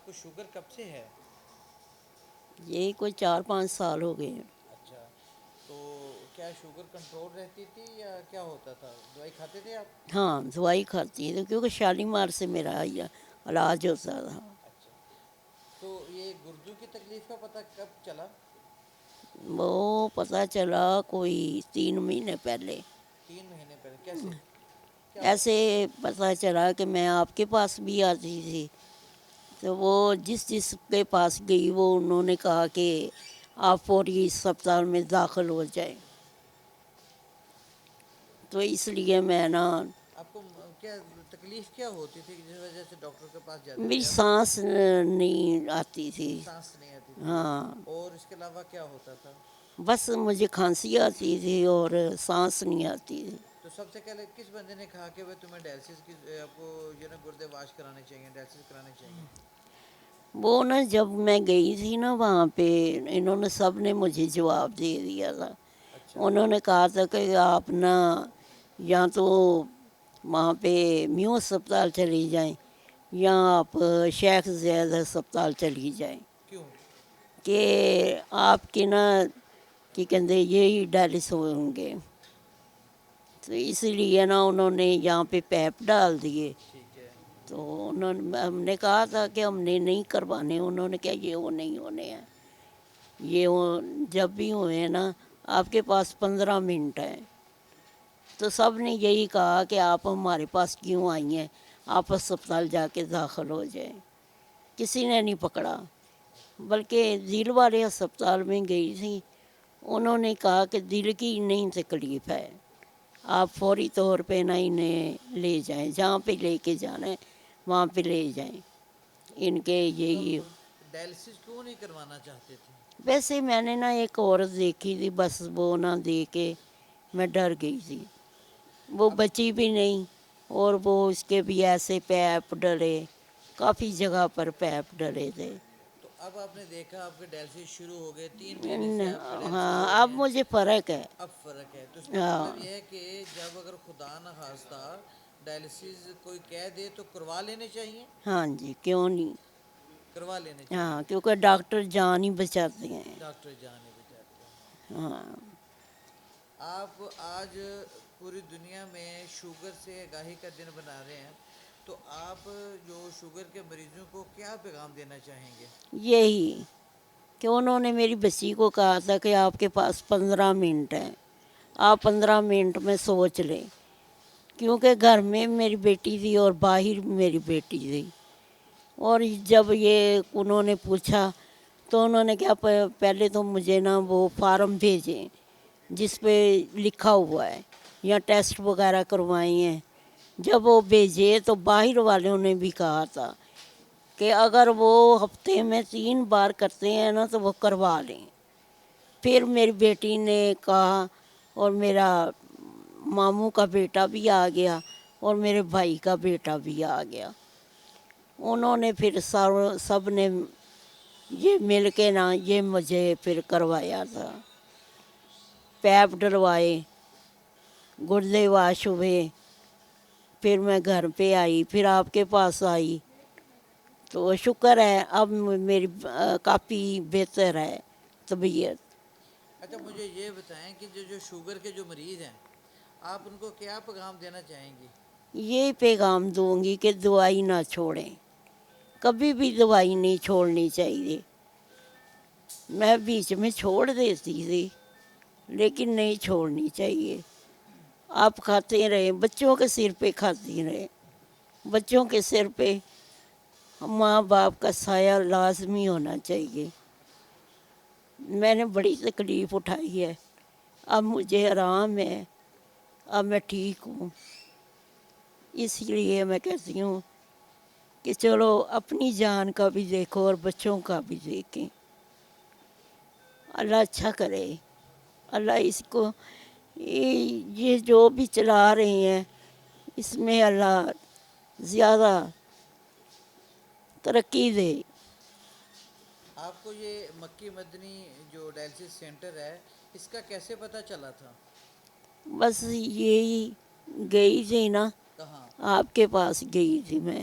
کو شوگر کب سے ہے؟ یہی کوئی 4-5 سال ہو گئے ہیں۔ اچھا، تو کیا شوگر کنٹرول رہتی تھی یا کیا ہوتا تھا؟ دوائی کھاتے تھے آپ؟ ہاں دوائی کھاتی ہے کیونکہ شالیمار سے میرا علاج ہوتا تھا۔ اچھا، تو یہ گردوں کی تکلیف کا پتہ کب چلا؟ وہ پتہ چلا کوئی 3 مہینے پہلے۔ 3 مہینے پہلے کیسے؟ کیا ایسے پتہ چلا کہ میں آپ کے پاس بھی آتی تھی، تو وہ جس کے پاس گئی وہ انہوں نے کہا کہ آپ فوری اسپتال میں داخل ہو جائیں، تو اس لیے میں نا آپ کو کیا تکلیف کیا ہوتی تھی جس وجہ سے ڈاکٹر کے پاس جاتے میری تھے آپ؟ سانس نہیں آتی تھی۔ سانس نہیں آتی تھی، ہاں اور اس کے علاوہ کیا ہوتا تھا؟ بس مجھے کھانسی آتی تھی اور سانس نہیں آتی تھی۔ تو سب سے پہلے کس بندے نے کہا کہ تمہیں ڈائلسس کی آپ کو جو نا گردے واش کرانے چاہیے، ڈائلسس کرانے چاہیے؟ وہ نا جب میں گئی تھی نا وہاں پہ انہوں نے سب نے مجھے جواب دے دیا تھا۔ اچھا انہوں نے کہا تھا کہ آپ نا یا تو وہاں پہ میو اسپتال چلی جائیں یا آپ شیخ زید ہسپتال چلی جائیں کیوں؟ کہ آپ کے نا کہ کہتے یہی ڈائلس ہوں گے، تو اس لیے نا انہوں نے یہاں پہ پیپ ڈال دیے۔ ٹھیک ہے، تو انہوں نے ہم نے کہا تھا کہ ہم نے نہیں کروانے، انہوں نے کہا یہ وہ نہیں ہونے ہیں، یہ وہ جب بھی ہوئے ہیں نا آپ کے پاس 15 منٹ ہیں۔ تو سب نے یہی کہا کہ آپ ہمارے پاس کیوں آئی ہیں، آپ اسپتال جا کے داخل ہو جائیں، کسی نے نہیں پکڑا۔ بلکہ دل والے ہسپتال میں گئی تھی، انہوں نے کہا کہ دل کی نہیں تکلیف ہے، آپ فوری طور پہ نہ انہیں لے جائیں، جہاں پہ لے کے جانا ہے وہاں پہ لے جائیں، ان کے تو یہی۔ ڈائلسس کیوں نہیں کروانا چاہتے تھے؟ ویسے میں نے نا ایک عورت دیکھی تھی، بس وہ نہ دیکھ کے میں ڈر گئی تھی، وہ اب بچی بھی نہیں، اور وہ اس کے بھی ایسے پیپ ڈلے، کافی جگہ پر پیپ ڈلے تھے۔ تو اب آپ نے دیکھا آپ کے ڈائلسس شروع ہو گئے، 3 مہینے سے آپ کے ڈائلسس ہو ہاں اب رہے ہیں، مجھے فرق ہے۔ اب فرق ہے، تو اس کا ہاں مطلب یہ ہے کہ جب اگر خدا نخواستہ ڈائلسس کوئی کہہ دے تو کروا لینے چاہیے؟ ہاں جی کیوں نہیں، کروا لینے ہاں چاہیے، کیونکہ ڈاکٹر جان ہی بچاتے ہیں۔ ڈاکٹر جان ہی بچاتے ہیں۔ ہاں آپ آج پوری دنیا میں شوگر سے آگاہی کا دن بنا رہے ہیں، تو آپ جو شوگر کے مریضوں کو کیا پیغام دینا چاہیں گے؟ یہی کہ انہوں نے میری بچی کو کہا تھا کہ آپ کے پاس 15 منٹ ہیں، آپ 15 منٹ میں سوچ لیں، کیونکہ گھر میں میری بیٹی تھی اور باہر میری بیٹی تھی، اور جب یہ انہوں نے پوچھا تو انہوں نے کہا پہلے تو مجھے نا وہ فارم بھیجیں جس پہ لکھا ہوا ہے یا ٹیسٹ وغیرہ کروائے ہیں۔ جب وہ بھیجے تو باہر والوں نے بھی کہا تھا کہ اگر وہ ہفتے میں 3 بار کرتے ہیں نا تو وہ کروا لیں۔ پھر میری بیٹی نے کہا، اور میرا ماموں کا بیٹا بھی آ گیا اور میرے بھائی کا بیٹا بھی آ گیا، انہوں نے پھر سب نے یہ مل کے نا یہ مجھے پھر کروایا تھا، پیپ ڈلوائے، گردے واش ہوئے، پھر میں گھر پہ آئی، پھر آپ کے پاس آئی، تو شکر ہے اب میری کافی بہتر ہے طبیعت۔ اچھا مجھے یہ بتائیں کہ جو شوگر کے جو مریض ہیں، آپ ان کو کیا پیغام دینا چاہیں گی؟ یہ پیغام دوں گی کہ دوائی نہ چھوڑیں، کبھی بھی دوائی نہیں چھوڑنی چاہیے۔ میں بیچ میں چھوڑ دیتی تھی لیکن نہیں چھوڑنی چاہیے، آپ کھاتے رہیں، بچوں کے سر پہ کھاتی رہیں، بچوں کے سر پہ ماں باپ کا سایہ لازمی ہونا چاہیے۔ میں نے بڑی تکلیف اٹھائی ہے، اب مجھے آرام ہے، اب میں ٹھیک ہوں، اس لیے میں کہتی ہوں کہ چلو اپنی جان کا بھی دیکھو اور بچوں کا بھی دیکھیں، اللہ اچھا کرے، اللہ اس کو یہ جو بھی چلا رہے ہیں اس میں اللہ زیادہ ترقی دے۔ آپ کو یہ مکی مدنی جو ڈائلسس سینٹر ہے، اس کا کیسے پتہ چلا تھا؟ بس یہی گئی تھی نا، کہاں؟ آپ کے پاس گئی تھی میں،